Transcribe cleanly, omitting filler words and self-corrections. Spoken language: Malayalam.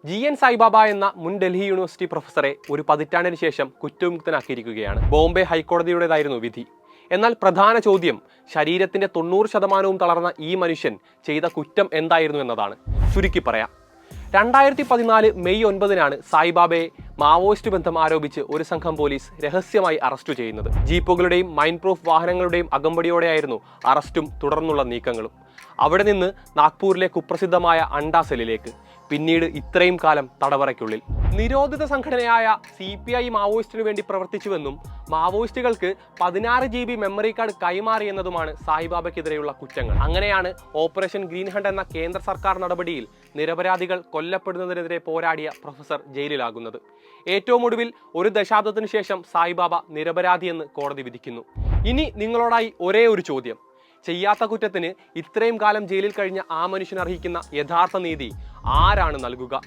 GN സായിബാബ എന്ന മുൻ ഡൽഹി യൂണിവേഴ്സിറ്റി പ്രൊഫസറെ ഒരു പതിറ്റാണ്ടിന് ശേഷം കുറ്റവിമുക്തനാക്കിയിരിക്കുകയാണ്. ബോംബെ ഹൈക്കോടതിയുടേതായിരുന്നു വിധി. എന്നാൽ പ്രധാന ചോദ്യം ശരീരത്തിന്റെ 90% തളർന്ന ഈ മനുഷ്യൻ ചെയ്ത കുറ്റം എന്തായിരുന്നു എന്നതാണ്. ചുരുക്കി പറയാം, 2014 മെയ് 9 സായിബാബയെ മാവോയിസ്റ്റ് ബന്ധം ആരോപിച്ച് ഒരു സംഘം പോലീസ് രഹസ്യമായി അറസ്റ്റ് ചെയ്യുന്നത്. ജീപ്പുകളുടെയും മൈൻഡ് പ്രൂഫ് വാഹനങ്ങളുടെയും അകമ്പടിയോടെയായിരുന്നു അറസ്റ്റും തുടർന്നുള്ള നീക്കങ്ങളും. അവിടെ നിന്ന് നാഗ്പൂരിലെ കുപ്രസിദ്ധമായ അണ്ടാ സെല്ലിലേക്ക്, പിന്നീട് ഇത്രയും കാലം തടവറയ്ക്കുള്ളിൽ. നിരോധിത സംഘടനയായ CPI മാവോയിസ്റ്റിനു വേണ്ടി പ്രവർത്തിച്ചുവെന്നും മാവോയിസ്റ്റുകൾക്ക് 16 GB മെമ്മറി കാർഡ് കൈമാറിയെന്നതുമാണ് സായിബാബയ്ക്കെതിരെയുള്ള കുറ്റങ്ങൾ. അങ്ങനെയാണ് ഓപ്പറേഷൻ ഗ്രീൻ ഹണ്ട് എന്ന കേന്ദ്ര സർക്കാർ നടപടിയിൽ നിരപരാധികൾ കൊല്ലപ്പെടുന്നതിനെതിരെ പോരാടിയ പ്രൊഫസർ ജയിലിലാകുന്നത്. ഏറ്റവും ഒടുവിൽ ഒരു ദശാബ്ദത്തിനു ശേഷം സായിബാബ നിരപരാധിയെന്ന് കോടതി വിധിക്കുന്നു. ഇനി നിങ്ങളോടായി ഒരേ ഒരു ചോദ്യം: ചെയ്യാത്ത കുറ്റത്തിന് ഇത്രയും കാലം ജയിലിൽ കഴിഞ്ഞ ആ മനുഷ്യൻ അർഹിക്കുന്ന യഥാർത്ഥ നീതി ആരാണ് നൽകുക?